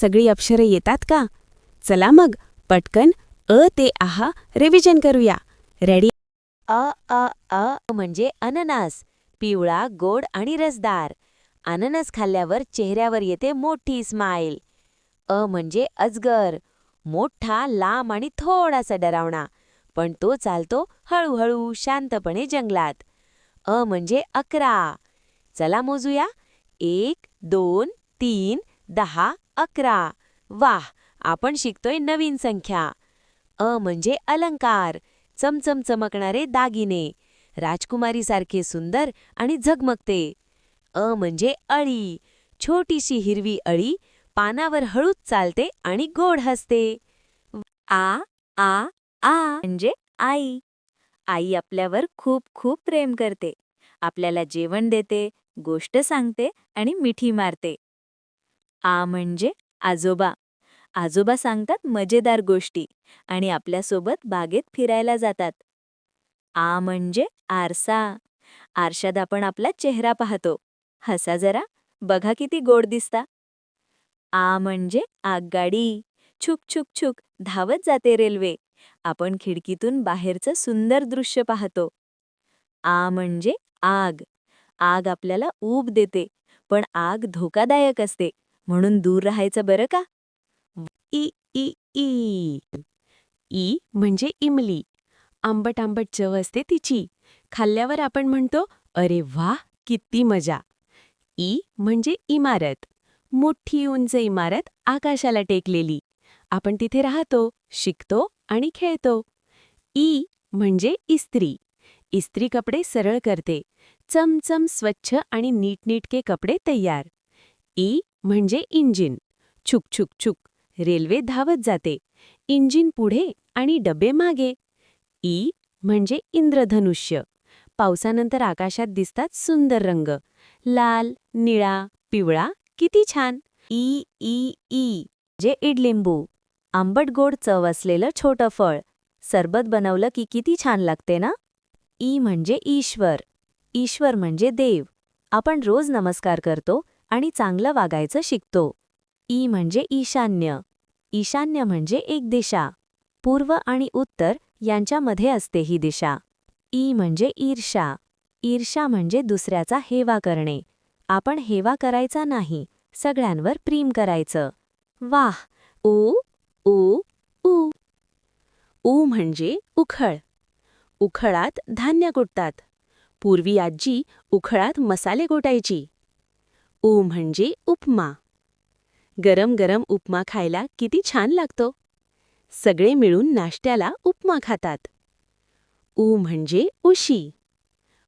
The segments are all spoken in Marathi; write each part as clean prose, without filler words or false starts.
सगळी अक्षरे येतात का? चला मग पटकन अ ते आहा रिव्हिजन करूया. रेडी? अ अ अ म्हणजे अननस, पिवळा, गोड आणि रसदार. अननस खाल्ल्यावर चेहऱ्यावर येते मोठी स्माईल. अ म्हणजे अजगर, मोठा, लांब आणि थोडासा डरावणा, पण तो चालतो हळूहळू शांतपणे जंगलात. अ म्हणजे 11. चला मोजूया. 1, 2, 3, 10, 11. वाह, आपण शिकतोय नवीन संख्या. अ म्हणजे अलंकार, चमचम चमकणारे दागिने, राजकुमारीसारखे सुंदर आणि झगमगते. अ म्हणजे अळी, छोटीशी हिरवी अळी, पानावर हळूच चालते आणि गोड हसते. आ आ आ म्हणजे आई. आई आपल्यावर खूप खूप प्रेम करते, आपल्याला जेवण देते, गोष्ट सांगते आणि मिठी मारते. आ म्हणजे आजोबा. आजोबा सांगतात मजेदार गोष्टी आणि आपल्यासोबत बागेत फिरायला जातात. आ म्हणजे आरसा. आरशात आपण आपला चेहरा पाहतो. हसा जरा, बघा किती गोड दिसता. आ म्हणजे आगगाडी. छुक छुक छुक धावत जाते रेल्वे. आपण खिडकीतून बाहेरचं सुंदर दृश्य पाहतो. आ म्हणजे आग. आग आपल्याला ऊब देते, पण आग धोकादायक असते, म्हणून दूर राहायचं बरं का? ई ई ई ई म्हणजे इमली. आंबट आंबट चव असते तिची. खाल्ल्यावर आपण म्हणतो, अरे वाह, किती मजा. ई म्हणजे इमारत. मोठी उंच इमारत आकाशाला टेकलेली. आपण तिथे राहतो, शिकतो आणि खेळतो. ई म्हणजे इस्त्री. इस्त्री कपडे सरळ करते. चमचम स्वच्छ आणि नीटनेटके कपडे तयार. ई म्हणजे इंजिन. छुक छुक छुक रेल्वे धावत जाते. इंजिन पुढे आणि डबे मागे. ई म्हणजे इंद्रधनुष्य. पावसानंतर आकाशात दिसतात सुंदर रंग. लाल, निळा, पिवळा, किती छान. ई ई ई जे इडलिंबू. आंबट गोड चव असलेलं छोटं फळ. सरबत बनवलं की किती छान लागते ना? ई म्हणजे ईश्वर. ईश्वर म्हणजे देव. आपण रोज नमस्कार करतो आणि चांगलं वागायचं शिकतो. ई म्हणजे ईशान्य. ईशान्य म्हणजे एक दिशा. पूर्व आणि उत्तर यांच्यामध्ये असते ही दिशा. ई म्हणजे ईर्ष्या. ईर्ष्या म्हणजे दुसऱ्याचा हेवा करणे. आपण हेवा करायचा नाही, सगळ्यांवर प्रेम करायचं. वाह. ऊ ऊ ऊ ऊ म्हणजे उखळ. उखळात धान्य कुटतात. पूर्वी आजी उखळात मसाले कुटायची. ऊ म्हणजे उपमा. गरम गरम उपमा खायला किती छान लागतो. सगळे मिळून नाश्त्याला उपमा खातात. ऊ म्हणजे उशी.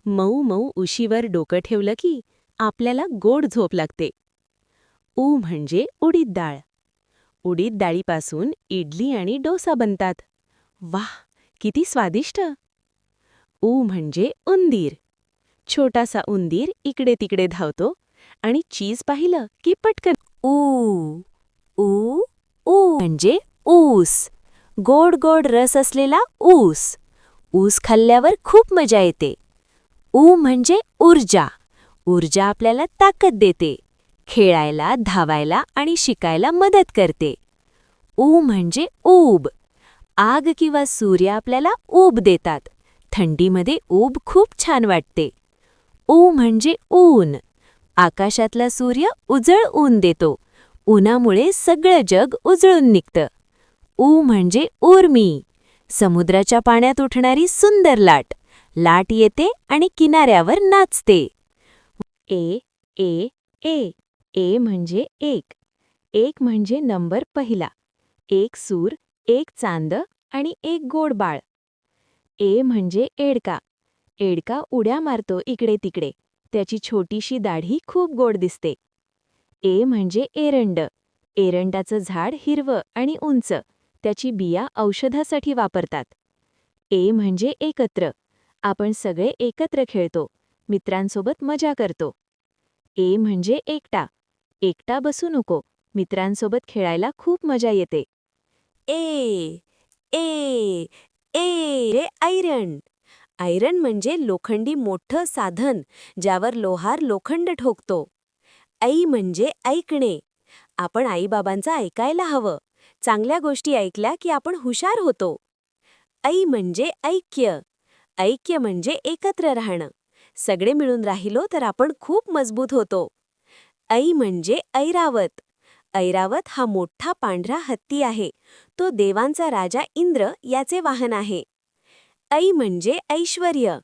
मऊ मऊ उशीवर डोकं ठेवलं की आपल्याला गोड झोप लागते. ऊ म्हणजे उडीद डाळ. उडीद डाळीपासून इडली आणि डोसा बनतात. वाह, किती स्वादिष्ट. ऊ म्हणजे उंदीर. छोटासा उंदीर इकडे तिकडे धावतो आणि चीज पाहिलं की पटकन. ऊ ऊ ऊ म्हणजे ऊस. गोड गोड रस असलेला ऊस. ऊस खाल्ल्यावर खूप मजा येते. ऊ म्हणजे ऊर्जा. ऊर्जा आपल्याला ताकद देते, खेळायला, धावायला आणि शिकायला मदत करते. ऊ म्हणजे ऊब. आग किंवा सूर्य आपल्याला ऊब देतात. थंडीमध्ये ऊब खूप छान वाटते. ऊ म्हणजे ऊन. आकाशातला सूर्य उजळ ऊन देतो. उन्हामुळे सगळं जग उजळून निघतं. ऊ म्हणजे ऊर्मी. समुद्राच्या पाण्यात उठणारी सुंदर लाट. लाट येते आणि किनाऱ्यावर नाचते. ए ए ए ए म्हणजे एक. एक म्हणजे नंबर पहिला. एक सूर, एक चांद आणि एक गोड बाळ. ए म्हणजे एडका. एडका उड्या मारतो इकडे तिकडे. त्याची छोटीशी दाढी खूप गोड दिसते. ए म्हणजे एरंड. एरंडाचं झाड हिरवं आणि उंच. त्याची बिया औषधासाठी वापरतात. ए म्हणजे एकत्र. आपण सगळे एकत्र खेळतो, मित्रांसोबत मजा करतो. ए म्हणजे एकटा. एकटा बसू नको, मित्रांसोबत खेळायला खूप मजा येते. ए ए ए आयरन. आयरन म्हणजे लोखंडी मोठं साधन, ज्यावर लोहार लोखंड ठोकतो. ऐ म्हणजे ऐकणे. आपण आईबाबांचं ऐकायला हवं. चांगल्या गोष्टी ऐकल्या की आपण हुशार होतो. ऐ म्हणजे ऐक्य. ऐक्य म्हणजे एकत्र राहणं. सगळे मिळून राहिलो तर आपण खूप मजबूत होतो. ऐ म्हणजे ऐरावत. ऐरावत हा मोठा पांढरा हत्ती आहे. तो देवांचा राजा इंद्र याचे वाहन आहे. ऐ म्हणजे ऐश्वर्य.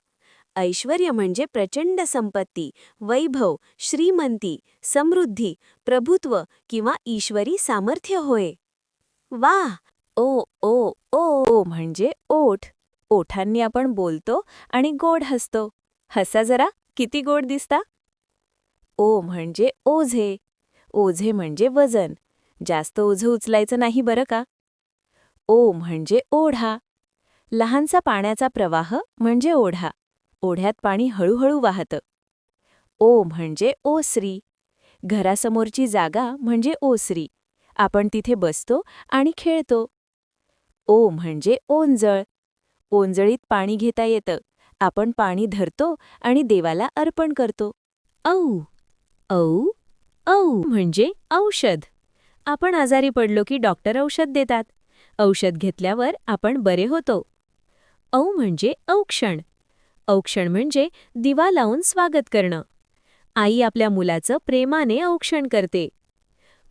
ऐश्वर्य म्हणजे प्रचंड संपत्ती, वैभव, श्रीमंती, समृद्धी, प्रभुत्व किंवा ईश्वरी सामर्थ्य होय. वाह! ओ ओ ओ म्हणजे ओठ. ओठांनी आपण बोलतो आणि गोड हसतो. हसा जरा, किती गोड दिसता. ओ म्हणजे ओझे. ओझे म्हणजे वजन. जास्त ओझं उचलायचं नाही बरं का. ओ म्हणजे ओढा. लहानसा पाण्याचा प्रवाह म्हणजे ओढा. ओढ्यात पाणी हळूहळू वाहतं. ओ म्हणजे ओसरी. घरासमोरची जागा म्हणजे ओसरी. आपण तिथे बसतो आणि खेळतो. ओ म्हणजे ओंजळ. ओंजळीत पाणी घेता येतं. आपण पाणी धरतो आणि देवाला अर्पण करतो. औ औ औ म्हणजे औषध. आपण आजारी पडलो की डॉक्टर औषध देतात. औषध घेतल्यावर आपण बरे होतो. औ म्हणजे औक्षण. औक्षण म्हणजे दिवा लावून स्वागत करणं. आई आपल्या मुलाचं प्रेमाने औक्षण करते.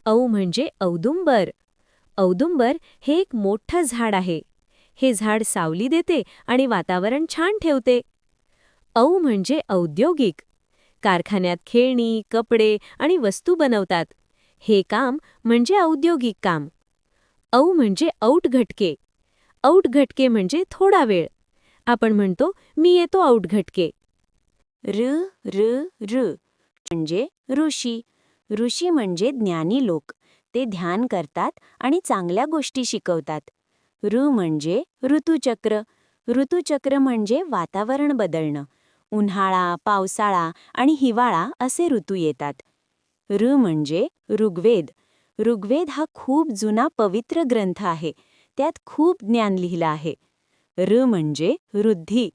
औ म्हणजे औदुंबर. औदुंबर हे एक मोठं झाड आहे. हे झाड सावली देते आणि वातावरण छान ठेवते. औ म्हणजे औद्योगिक. कारखान्यात खेळणी, कपडे आणि वस्तू बनवतात. हे काम म्हणजे औद्योगिक काम. औ म्हणजे औट घटके. औट घटके म्हणजे थोडा वेळ. आपण म्हणतो मी येतो औट घटके. र र र म्हणजे ऋषी. ऋषी म्हणजे ज्ञानी लोक. ते ध्यान करतात आणि चांगल्या गोष्टी शिकवतात. ऋ म्हणजे ऋतुचक्र. ऋतुचक्र म्हणजे वातावरण बदलणं. उन्हाळा, पावसाळा आणि हिवाळा असे ऋतू येतात. ऋ म्हणजे ऋग्वेद. ऋग्वेद हा खूप जुना पवित्र ग्रंथ आहे. त्यात खूप ज्ञान लिहिलं आहे. र म्हणजे ऋद्धी.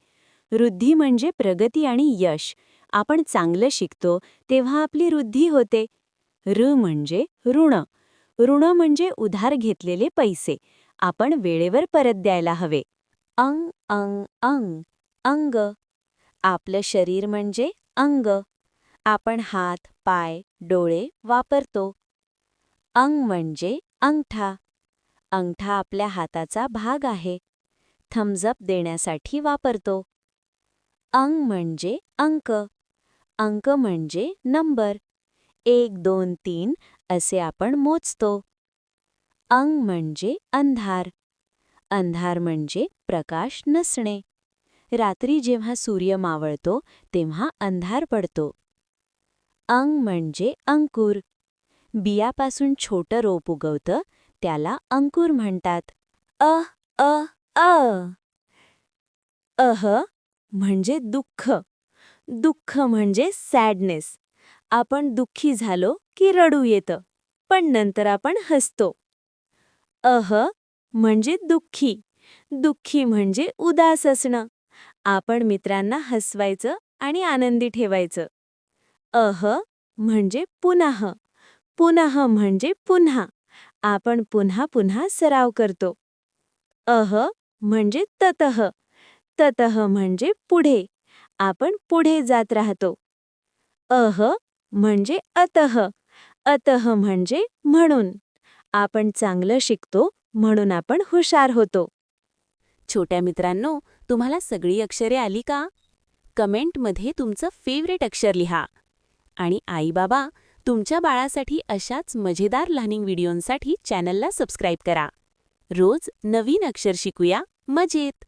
ऋद्धी म्हणजे प्रगती आणि यश. आपण चांगलं शिकतो तेव्हा आपली वृद्धी होते. ऋ म्हणजे ऋण. ऋण म्हणजे उधार घेतलेले पैसे. आपण वेळेवर परत द्यायला हवे. अंग अंग अंग अंग. आपलं शरीर म्हणजे अंग. आपण हात, पाय, डोळे वापरतो. अंग म्हणजे अंगठा. अंगठा आपल्या हाताचा भाग आहे. थम्स अप देण्यासाठी वापरतो. अंग म्हणजे अंक. अंक म्हणजे नंबर. 1, 2, 3 असे आपण मोजतो. अंग म्हणजे अंधार. अंधार म्हणजे प्रकाश नसणे. रात्री जेव्हा सूर्य मावळतो तेव्हा अंधार पडतो. अंग म्हणजे अंकुर. बियापासून छोटं रोप उगवतं, त्याला अंकुर म्हणतात. अ अ अ अह म्हणजे दुःख. दुःख म्हणजे सॅडनेस. आपण दुःखी झालो की रडू येतं, पण नंतर आपण हसतो. अह म्हणजे दुःखी. दुःखी म्हणजे उदास असणं. आपण मित्रांना हसवायचं आणि आनंदी ठेवायचं. अह म्हणजे पुनः. पुनः म्हणजे पुन्हा. आपण पुन्हा पुन्हा सराव करतो. अह म्हणजे ततः. ततः म्हणजे पुढे. आपण पुढे जात राहतो. अह म्हणजे अतः. अतः म्हणजे म्हणून. आपण चांगलं शिकतो म्हणून आपण हुशार होतो. छोट्या मित्रांनो, तुम्हाला सगळी अक्षरे आली का? कमेंटमध्ये तुमचं फेवरेट अक्षर लिहा. आणि आई बाबा, तुमच्या बाळासाठी अशाच मजेदार लर्निंग व्हिडिओंसाठी चॅनलला सबस्क्राईब करा. रोज नवीन अक्षर शिकूया मजेत.